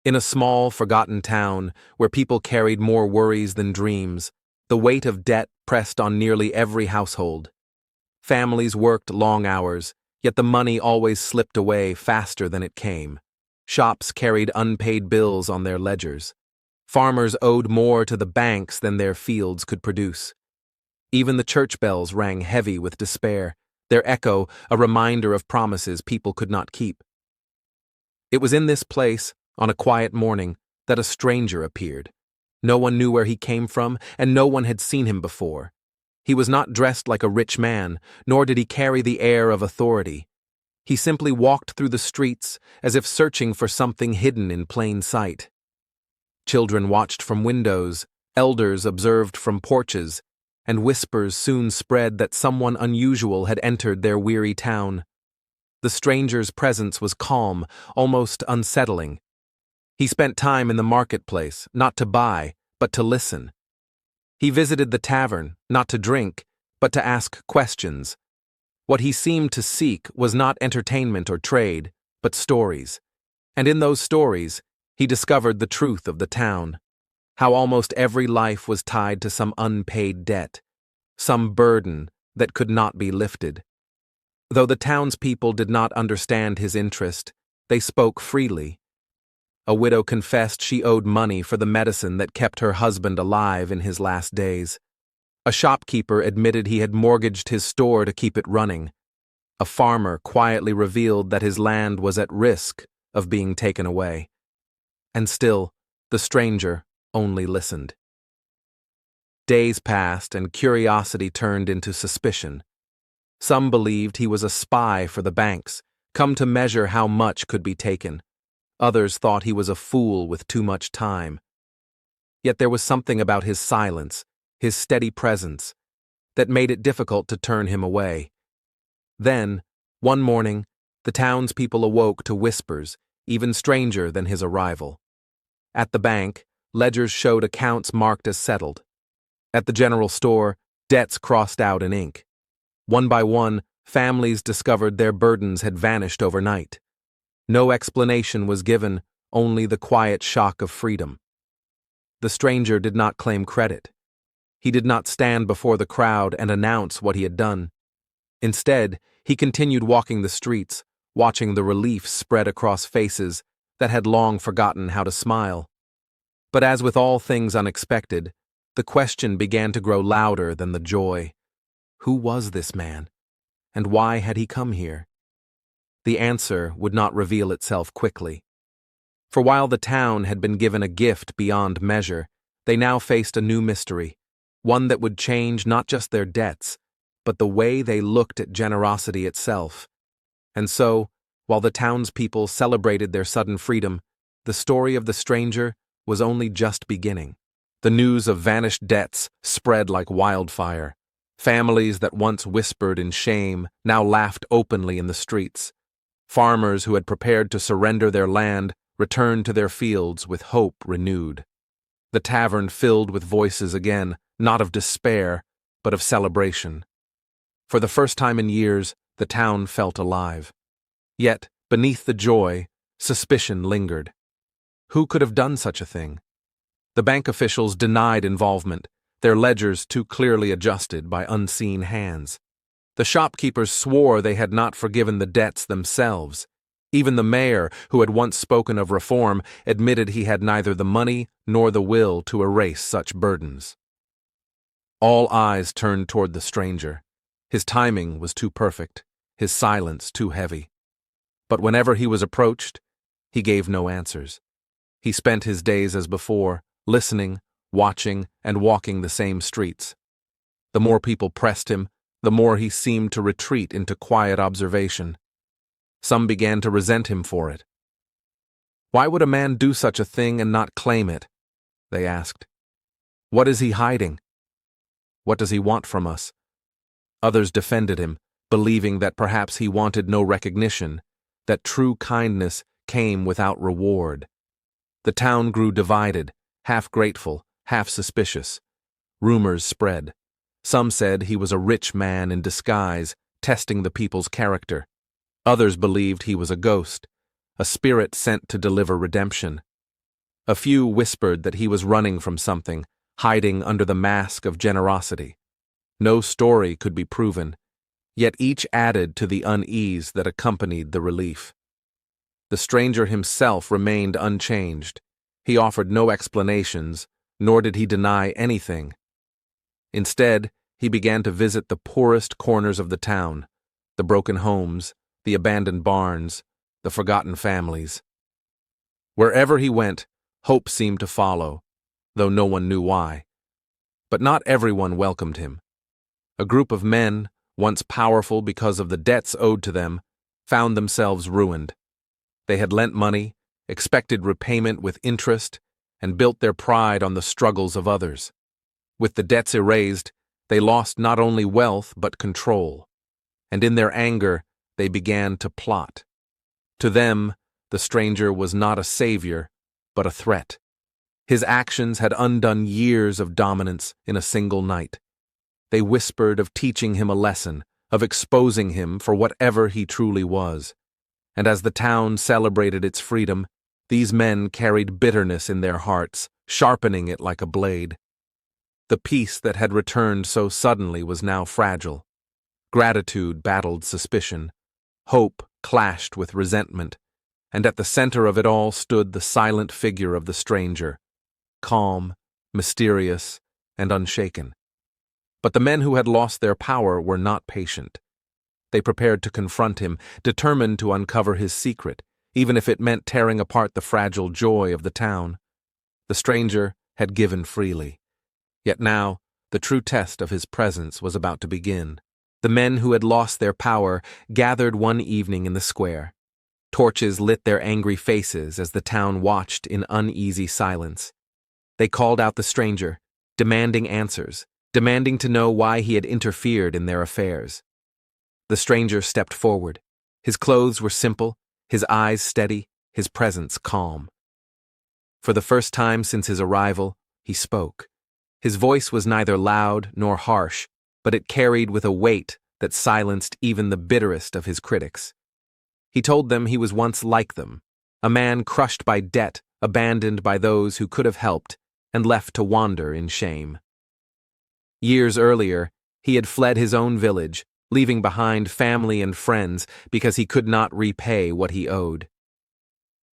In a small, forgotten town, where people carried more worries than dreams, the weight of debt pressed on nearly every household. Families worked long hours, yet the money always slipped away faster than it came. Shops carried unpaid bills on their ledgers. Farmers owed more to the banks than their fields could produce. Even the church bells rang heavy with despair, their echo a reminder of promises people could not keep. It was in this place, on a quiet morning, that a stranger appeared. No one knew where he came from, and no one had seen him before. He was not dressed like a rich man, nor did he carry the air of authority. He simply walked through the streets as if searching for something hidden in plain sight. Children watched from windows, elders observed from porches, and whispers soon spread that someone unusual had entered their weary town. The stranger's presence was calm, almost unsettling. He spent time in the marketplace, not to buy, but to listen. He visited the tavern, not to drink, but to ask questions. What he seemed to seek was not entertainment or trade, but stories. And in those stories, he discovered the truth of the town, how almost every life was tied to some unpaid debt, some burden that could not be lifted. Though the townspeople did not understand his interest, they spoke freely. A widow confessed she owed money for the medicine that kept her husband alive in his last days. A shopkeeper admitted he had mortgaged his store to keep it running. A farmer quietly revealed that his land was at risk of being taken away. And still, the stranger only listened. Days passed and curiosity turned into suspicion. Some believed he was a spy for the banks, come to measure how much could be taken. Others thought he was a fool with too much time. Yet there was something about his silence, his steady presence, that made it difficult to turn him away. Then, one morning, the townspeople awoke to whispers, even stranger than his arrival. At the bank, ledgers showed accounts marked as settled. At the general store, debts crossed out in ink. One by one, families discovered their burdens had vanished overnight. No explanation was given, only the quiet shock of freedom. The stranger did not claim credit. He did not stand before the crowd and announce what he had done. Instead, he continued walking the streets, watching the relief spread across faces that had long forgotten how to smile. But as with all things unexpected, the question began to grow louder than the joy. Who was this man? And why had he come here? The answer would not reveal itself quickly. For while the town had been given a gift beyond measure, they now faced a new mystery, one that would change not just their debts, but the way they looked at generosity itself. And so, while the townspeople celebrated their sudden freedom, the story of the stranger was only just beginning. The news of vanished debts spread like wildfire. Families that once whispered in shame now laughed openly in the streets. Farmers who had prepared to surrender their land returned to their fields with hope renewed. The tavern filled with voices again, not of despair, but of celebration. For the first time in years, the town felt alive. Yet, beneath the joy, suspicion lingered. Who could have done such a thing? The bank officials denied involvement, their ledgers too clearly adjusted by unseen hands. The shopkeepers swore they had not forgiven the debts themselves. Even the mayor, who had once spoken of reform, admitted he had neither the money nor the will to erase such burdens. All eyes turned toward the stranger. His timing was too perfect, his silence too heavy. But whenever he was approached, he gave no answers. He spent his days as before, listening, watching, and walking the same streets. The more people pressed him, the more he seemed to retreat into quiet observation. Some began to resent him for it. Why would a man do such a thing and not claim it? They asked. What is he hiding? What does he want from us? Others defended him, believing that perhaps he wanted no recognition, that true kindness came without reward. The town grew divided, half grateful, half suspicious. Rumors spread. Some said he was a rich man in disguise, testing the people's character. Others believed he was a ghost, a spirit sent to deliver redemption. A few whispered that he was running from something, hiding under the mask of generosity. No story could be proven, yet each added to the unease that accompanied the relief. The stranger himself remained unchanged. He offered no explanations, nor did he deny anything. Instead, he began to visit the poorest corners of the town, the broken homes, the abandoned barns, the forgotten families. Wherever he went, hope seemed to follow, though no one knew why. But not everyone welcomed him. A group of men, once powerful because of the debts owed to them, found themselves ruined. They had lent money, expected repayment with interest, and built their pride on the struggles of others. With the debts erased, they lost not only wealth but control. And in their anger, they began to plot. To them, the stranger was not a savior, but a threat. His actions had undone years of dominance in a single night. They whispered of teaching him a lesson, of exposing him for whatever he truly was. And as the town celebrated its freedom, these men carried bitterness in their hearts, sharpening it like a blade. The peace that had returned so suddenly was now fragile. Gratitude battled suspicion. Hope clashed with resentment. And at the center of it all stood the silent figure of the stranger, calm, mysterious, and unshaken. But the men who had lost their power were not patient. They prepared to confront him, determined to uncover his secret, even if it meant tearing apart the fragile joy of the town. The stranger had given freely. Yet now, the true test of his presence was about to begin. The men who had lost their power gathered one evening in the square. Torches lit their angry faces as the town watched in uneasy silence. They called out the stranger, demanding answers, demanding to know why he had interfered in their affairs. The stranger stepped forward. His clothes were simple, his eyes steady, his presence calm. For the first time since his arrival, he spoke. His voice was neither loud nor harsh, but it carried with a weight that silenced even the bitterest of his critics. He told them he was once like them, a man crushed by debt, abandoned by those who could have helped, and left to wander in shame. Years earlier, he had fled his own village, leaving behind family and friends because he could not repay what he owed.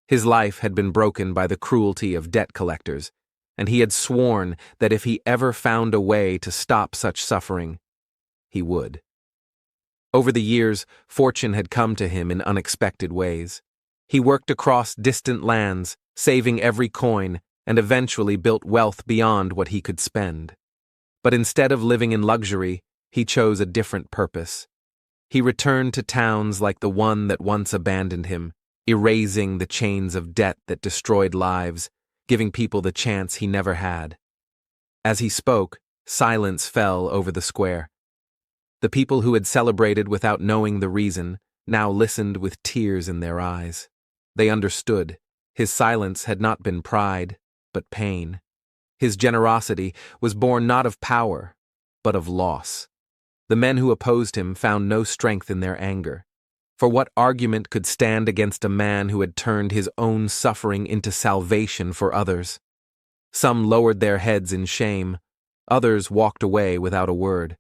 His life had been broken by the cruelty of debt collectors, and he had sworn that if he ever found a way to stop such suffering, he would. Over the years, fortune had come to him in unexpected ways. He worked across distant lands, saving every coin, and eventually built wealth beyond what he could spend. But instead of living in luxury, he chose a different purpose. He returned to towns like the one that once abandoned him, erasing the chains of debt that destroyed lives, giving people the chance he never had. As he spoke, silence fell over the square. The people who had celebrated without knowing the reason now listened with tears in their eyes. They understood. His silence had not been pride, but pain. His generosity was born not of power, but of loss. The men who opposed him found no strength in their anger. For what argument could stand against a man who had turned his own suffering into salvation for others? Some lowered their heads in shame, others walked away without a word.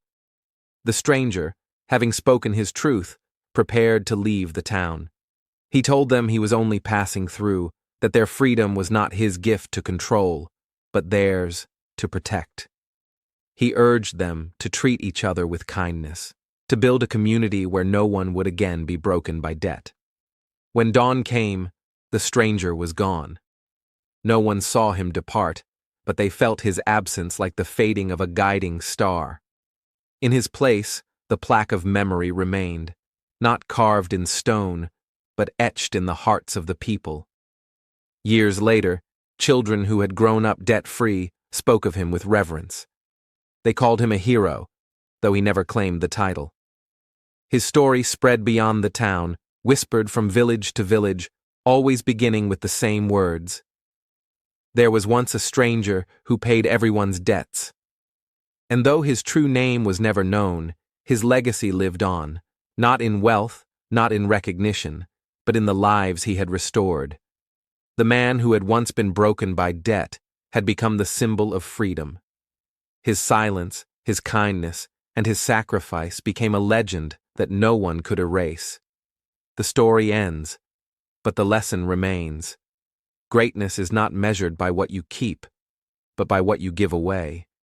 The stranger, having spoken his truth, prepared to leave the town. He told them he was only passing through, that their freedom was not his gift to control, but theirs to protect. He urged them to treat each other with kindness, to build a community where no one would again be broken by debt. When dawn came, the stranger was gone. No one saw him depart, but they felt his absence like the fading of a guiding star. In his place, the plaque of memory remained, not carved in stone, but etched in the hearts of the people. Years later, children who had grown up debt-free spoke of him with reverence. They called him a hero, though he never claimed the title. His story spread beyond the town, whispered from village to village, always beginning with the same words. There was once a stranger who paid everyone's debts. And though his true name was never known, his legacy lived on, not in wealth, not in recognition, but in the lives he had restored. The man who had once been broken by debt had become the symbol of freedom. His silence, his kindness, and his sacrifice became a legend that no one could erase. The story ends, but the lesson remains. Greatness is not measured by what you keep, but by what you give away.